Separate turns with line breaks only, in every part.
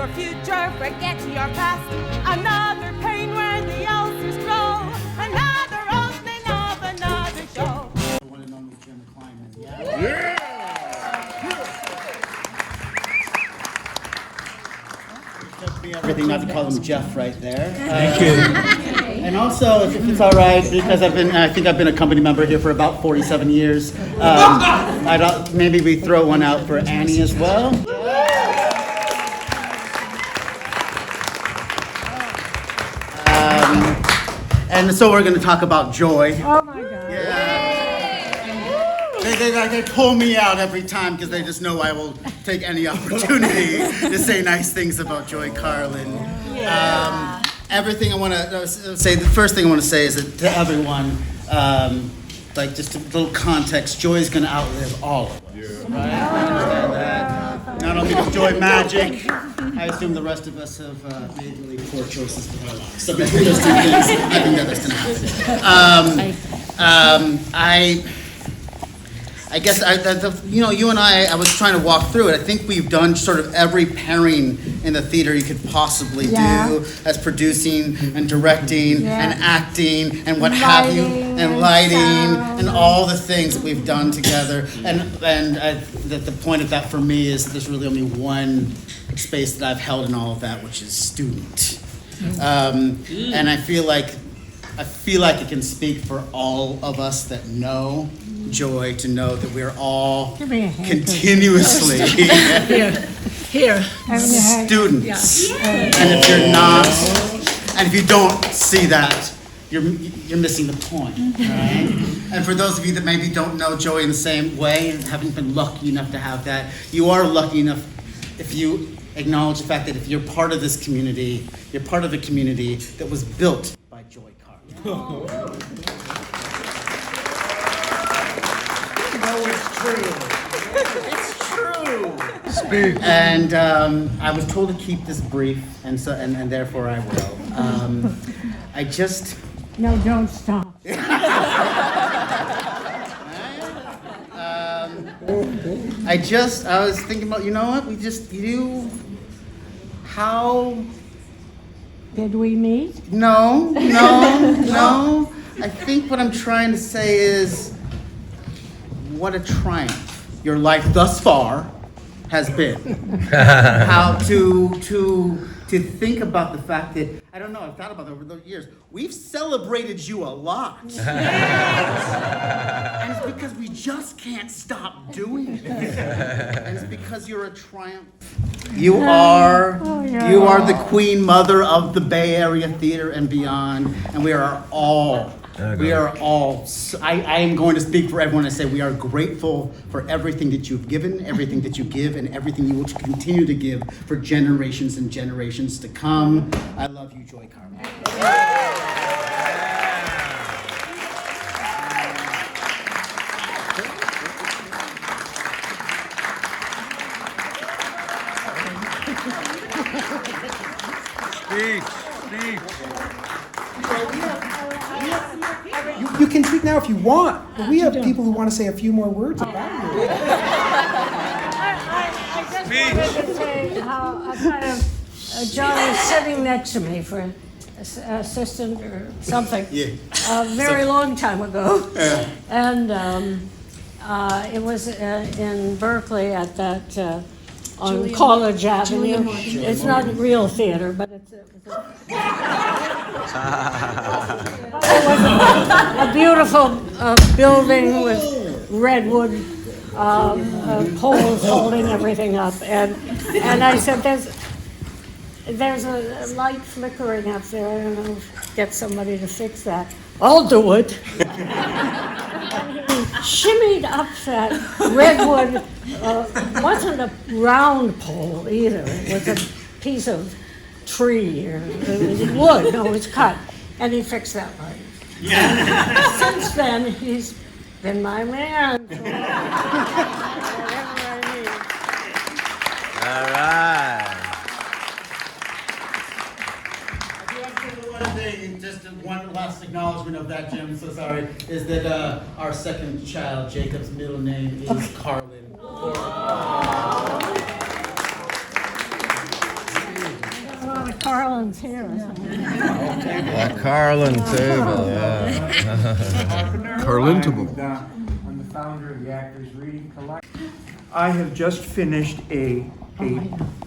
your future, forget your past. Another pain where the ulcers grow. Another opening of another show.
The one and only Jim Kleinman. Yeah. Everything, not to call him Jeff right there.
Thank you.
And also, if it's all right, because I think I've been a company member here for about 47 years. Maybe we throw one out for Annie as well. And so we're going to talk about joy.
Oh my God.
They pull me out every time because they just know I will take any opportunity to say nice things about Joy Carlin. Everything I want to say, the first thing I want to say is that to everyone, like just a little context, Joy is going to outlive all of us. Right? I understand that. Not only does Joy magic, I assume the rest of us have made really poor choices with our lives. So between those two things, I think that that's going to happen. I guess, you and I was trying to walk through it. I think we've done sort of every pairing in the theater you could possibly do, as producing and directing and acting and what have you, and lighting and all the things that we've done together. And the point of that for me is that there's really only one space that I've held in all of that, which is student. And I feel like it can speak for all of us that know Joy, to know that we're all continuously students. And if you're not, and if you don't see that, you're missing the point, right? And for those of you that maybe don't know Joy in the same way and haven't been lucky enough to have that, you are lucky enough if you acknowledge the fact that if you're part of this community, you're part of a community that was built by Joy Carlin. It's true. It's true.
Speak.
And I was told to keep this brief, and therefore I will.
No, don't stop.
I was thinking about, you know what? How
did we meet?
No. I think what I'm trying to say is, what a triumph your life thus far has been. How to think about the fact that, I don't know, I've thought about it over the years, we've celebrated you a lot. And it's because we just can't stop doing it. And it's because you're a triumph. You are the queen mother of the Bay Area theater and beyond, and we are all, I am going to speak for everyone and say we are grateful for everything that you've given, everything that you give, and everything you will continue to give for generations and generations to come. I love you, Joy Carlin.
Speak.
You can speak now if you want, but we have people who want to say a few more words about you.
I just wanted to say how John is sitting next to me for an assistant or something a very long time ago. And it was in Berkeley at that on College Avenue. It's not real theater, but it was a beautiful building with redwood poles holding everything up. And I said, there's a light flickering up there. I don't know, get somebody to fix that. I'll do it. And he shimmied up that redwood. Wasn't a round pole either. It was a piece of tree or wood. No, it was cut. And he fixed that light. And since then, he's been my man. So whatever I need.
All right.
One thing, just one last acknowledgement of that, Jim, so sorry, is that our second child, Jacob's middle name is Carlin.
Carlin's here.
Carlin table, yeah.
Carlintable. I'm the founder of the Actors Reading Collective. I have just finished a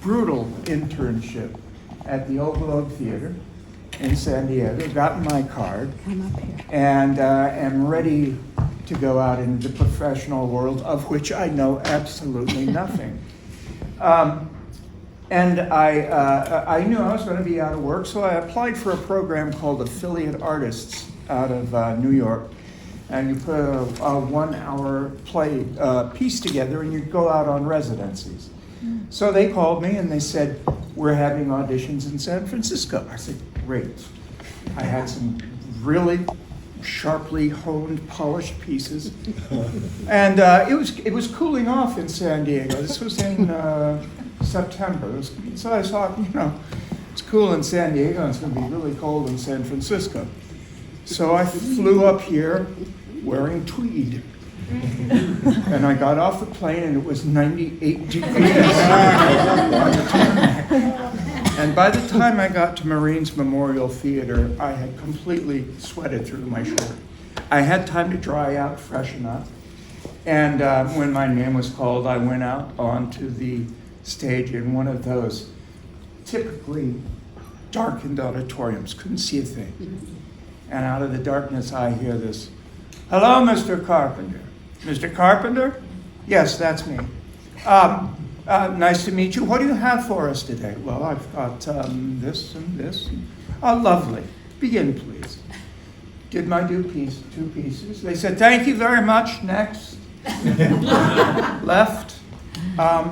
brutal internship at the Playgound Theatre in San Diego, gotten my card, and am ready to go out into the professional world, of which I know absolutely nothing. And I knew I was going to be out of work, so I applied for a program called Affiliate Artists out of New York. And you put a 1-hour play piece together and you go out on residencies. So they called me and they said, we're having auditions in San Francisco. I said, great. I had some really sharply honed, polished pieces. And it was cooling off in San Diego. This was in September. So I thought, it's cool in San Diego and it's going to be really cold in San Francisco. So I flew up here wearing tweed. And I got off the plane and it was 98 degrees. And by the time I got to Marines Memorial Theater, I had completely sweated through my shirt. I had time to dry out, freshen up. And when my name was called, I went out onto the stage in one of those typically darkened auditoriums, couldn't see a thing. And out of the darkness, I hear this, "Hello, Mr. Carpenter." "Mr. Carpenter?" "Yes, that's me. Nice to meet you. What do you have for us today?" "Well, I've got this and this." "Oh, lovely. Begin, please." Did my two pieces. They said, "Thank you very much. Next." Left. I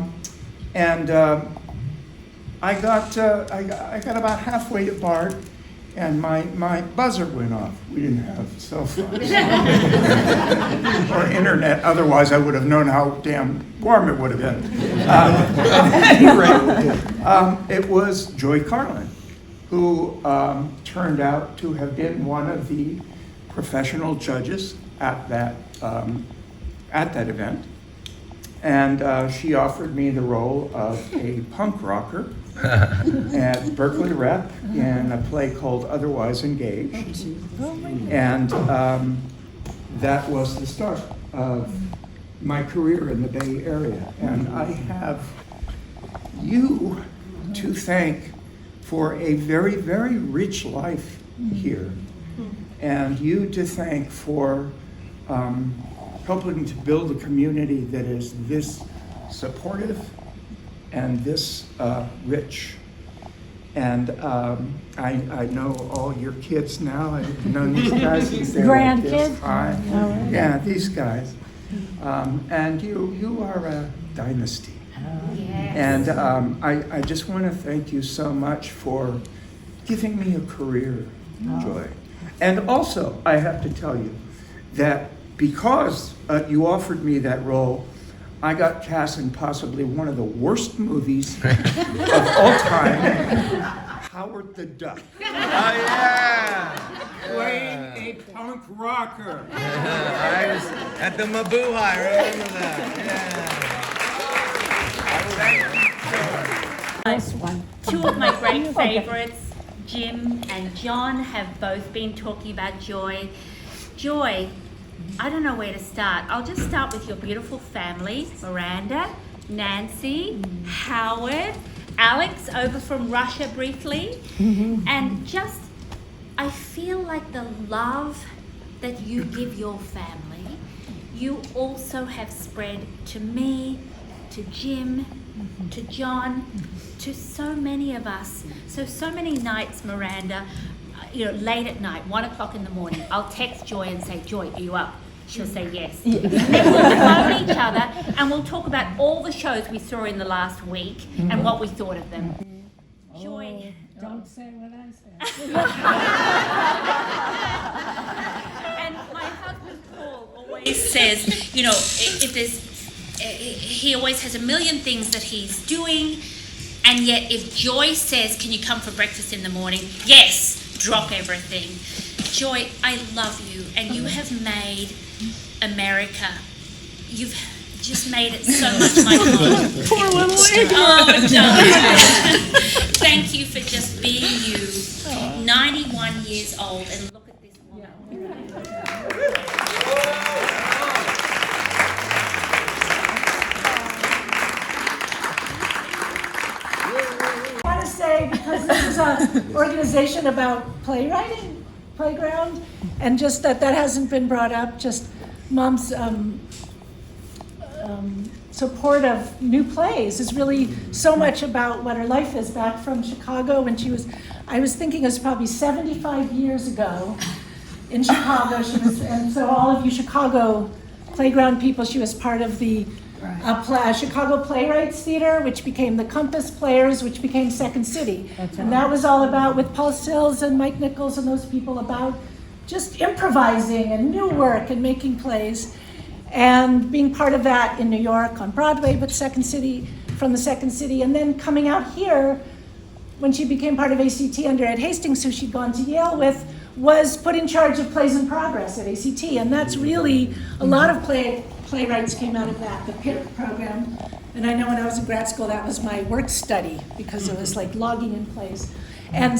got about halfway to BART, and my buzzer went off. We didn't have cell phones or internet. Otherwise, I would have known how damn warm it would have been. At any rate, it was Joy Carlin, who turned out to have been one of the professional judges at that event. And she offered me the role of a punk rocker at Berkeley Rep in a play called Otherwise Engaged. And that was the start of my career in the Bay Area. And I have you to thank for a very, very rich life here. And you to thank for helping to build a community that is this supportive and this rich. And I know all your kids now. I've known these guys since they were like this high. Yeah, these guys. And you are a dynasty. And I just want to thank you so much for giving me a career, Joy. And also, I have to tell you that because you offered me that role, I got cast in possibly one of the worst movies of all time, Howard the Duck.
Oh, yeah.
Playing a punk rocker.
I was at the Mabuhay, I remember that.
Nice one.
Two of my great favorites, Jim and John, have both been talking about Joy. Joy, I don't know where to start. I'll just start with your beautiful family, Miranda, Nancy, Howard, Alex over from Russia briefly. And just, I feel like the love that you give your family, you also have spread to me, to Jim, to John, to so many of us. So many nights, Miranda, late at night, 1 o'clock in the morning, I'll text Joy and say, "Joy, are you up?" She'll say yes. And we'll phone each other and we'll talk about all the shows we saw in the last week and what we thought of them. Joy.
Don't say what I said.
And my husband Paul always says, if he always has a million things that he's doing, and yet if Joy says, "Can you come for breakfast in the morning?" Yes, drop everything. Joy, I love you, and you have made America. You've just made it so much my home.
Poor little Adrian.
Oh, no. Thank you for just being
I want to say, because this is an organization about playwriting, Playground, and just that hasn't been brought up, just Mom's support of new plays is really so much about what her life is back from Chicago when I was thinking it was probably 75 years ago in Chicago. And so all of you Chicago Playground people, she was part of the Chicago Playwrights Theatre, which became the Compass Players, which became Second City. And that was all about, with Paul Sills and Mike Nichols and those people, about just improvising and new work and making plays. And being part of that in New York on Broadway, but from the Second City, and then coming out here when she became part of ACT under Ed Hastings, who she'd gone to Yale with, was put in charge of Plays in Progress at ACT, and that's really, a lot of playwrights came out of that, the PIP program. And I know when I was in grad school, that was my work study, because it was like logging in plays. And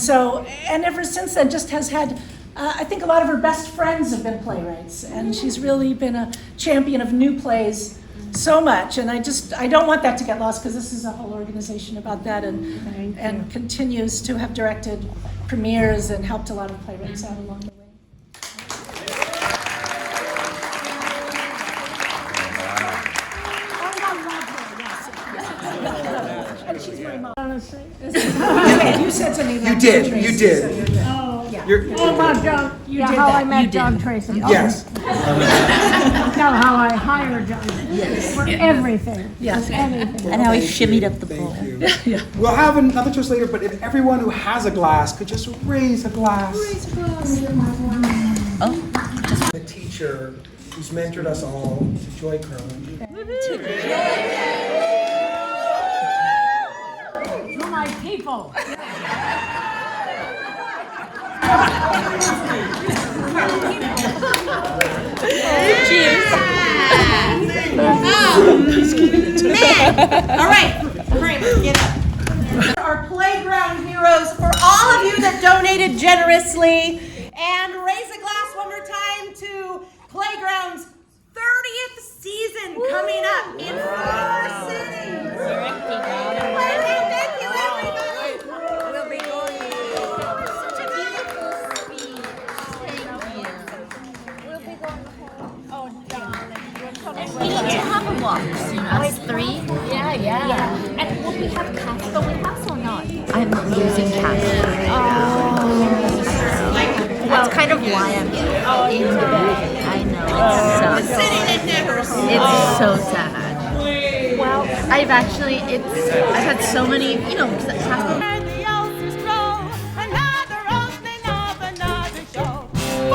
ever since then, just has had, I think a lot of her best friends have been playwrights, and she's really been a champion of new plays so much. And I don't want that to get lost, because this is a whole organization about that, and continues to have directed premieres and helped a lot of playwrights out along the way. And she's my mom. You said something.
You did.
Oh, yeah.
Oh, about John, how I met John Tracy.
Yes.
No, how I hired John. Yes. For everything.
Yes.
Anything.
And how he shimmied up the pole.
Thank you. We'll have another toast later, but if everyone who has a glass could just raise a glass. The teacher who's mentored us all, to Joy Carlin.
To my people.
All right, Kramer, get up. Our playground heroes, for all of you that donated generously, and raise a glass one more time to Playground's 30th season coming up in 4 cities. Thank you, everybody.
We'll be going.
Such a beautiful
speech. Thank you. We'll be going home. Oh, darling. We need to have a walk soon, us three. Yeah. And will we have Casper with us or not? I'm losing Casper right now. That's kind of why I'm in bed. I know. It's so sad. Well, I've had so many, Casper